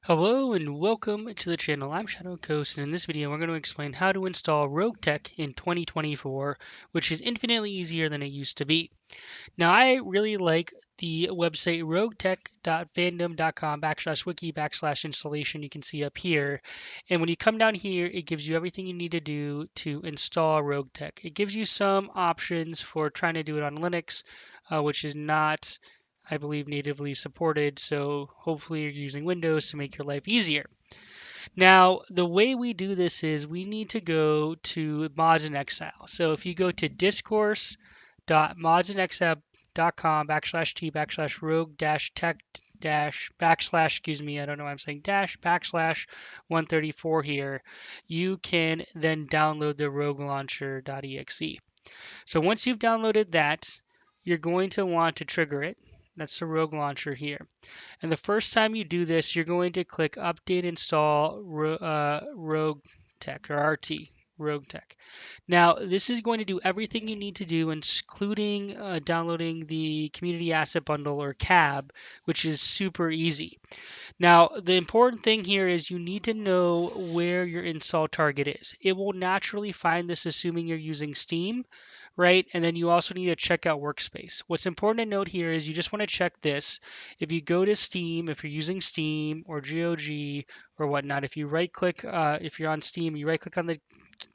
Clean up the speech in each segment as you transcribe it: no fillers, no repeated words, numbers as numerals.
Hello and welcome to the channel. I'm Shadowcoast, and in this video we're going to explain how to install RogueTech in 2024, which is infinitely easier than it used to be. Now, I really like the website roguetech.fandom.com/wiki/installation you can see up here. And when you come down here, it gives you everything you need to do to install RogueTech. It gives you some options for trying to do it on Linux, which is not, I believe, natively supported. So hopefully you're using Windows to make your life easier. Now, the way we do this is we need to go to Mods in Exile. So if you go to discourse.modsinexile.com/t/rogue-tech I don't know why I'm saying /134 here, you can then download the rogue launcher.exe. So once you've downloaded that, you're going to want to trigger it. That's the Rogue Launcher here. And the first time you do this, you're going to click Update Install RogueTech or RT. RogueTech. Now, this is going to do everything you need to do, including downloading the Community Asset Bundle or CAB, which is super easy. Now, the important thing here is you need to know where your install target is. It will naturally find this assuming you're using Steam, right? And then you also need to check out Workspace. What's important to note here is you just want to check this. If you go to Steam, if you're using Steam or GOG or whatnot, if you right-click, if you're on Steam, you right-click on the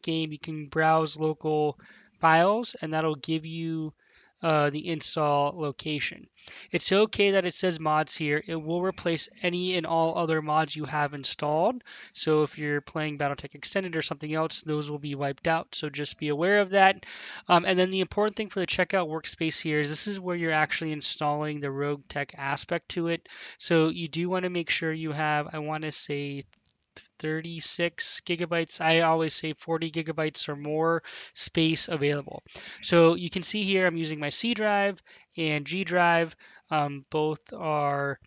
game, you can browse local files, and that'll give you the install location. It's okay that it says mods here. It will replace any and all other mods you have installed. So if you're playing Battletech Extended or something else, those will be wiped out. So just be aware of that. And then the important thing for the checkout workspace here is this is where you're actually installing the RogueTech aspect to it. So you do want to make sure you have, I want to say, 36 gigabytes. I always say 40 gigabytes or more space available. So you can see here I'm using my C drive and G drive. Both are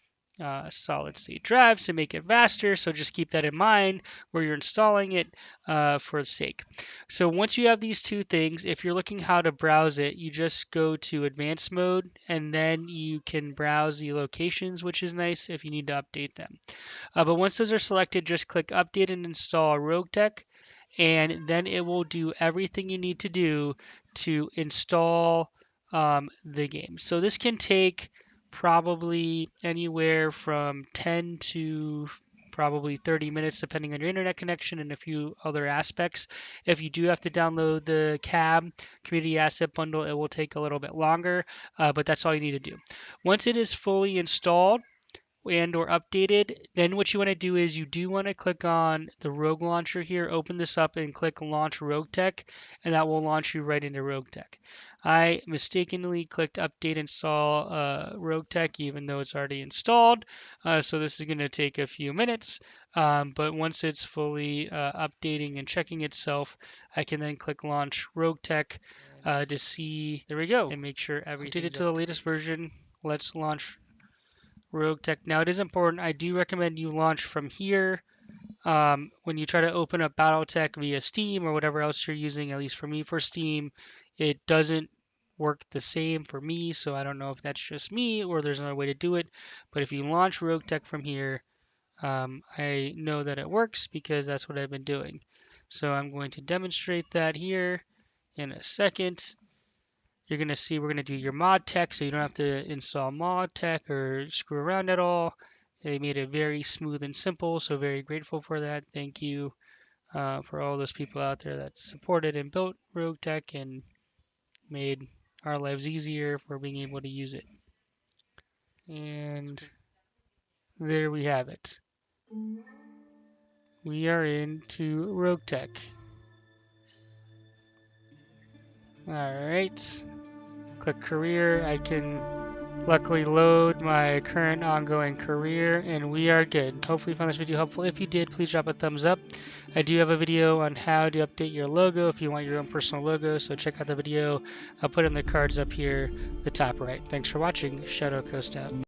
solid state drives to make it faster. So just keep that in mind where you're installing it for the sake. So once you have these two things, if you're looking how to browse it, you just go to advanced mode and then you can browse the locations, which is nice if you need to update them. But once those are selected, just click Update and Install RogueTech, and then it will do everything you need to do to install the game. So this can take probably anywhere from 10 to probably 30 minutes depending on your internet connection and a few other aspects. If you do have to download the CAB Community Asset Bundle, it will take a little bit longer, but that's all you need to do. Once it is fully installed and or updated, then what you want to do is you do want to click on the Rogue Launcher here, open this up and click Launch RogueTech, and that will launch you right into RogueTech. I mistakenly clicked Update Install RogueTech even though it's already installed, so this is going to take a few minutes, but once it's fully updating and checking itself, I can then click Launch RogueTech to see, there we go, and make sure everything is updated to the latest version. Let's launch RogueTech. Now it is important, I do recommend you launch from here. When you try to open up Battletech via Steam or whatever else you're using, at least for me for Steam, it doesn't work the same for me, so I don't know if that's just me or there's another way to do it. But if you launch RogueTech from here, I know that it works because that's what I've been doing. So I'm going to demonstrate that here in a second. You're going to see we're going to do your mod tech, so you don't have to install mod tech or screw around at all. They made it very smooth and simple, so very grateful for that. Thank you for all those people out there that supported and built RogueTech and made our lives easier for being able to use it. And there we have it. We are into RogueTech. Alright. Click career. I can luckily load my current ongoing career, and we are good. Hopefully you found this video helpful. If you did, please drop a thumbs up. I do have a video on how to update your logo if you want your own personal logo, so check out the video. I'll put in the cards up here, the top right. Thanks for watching. Shadowcoast out.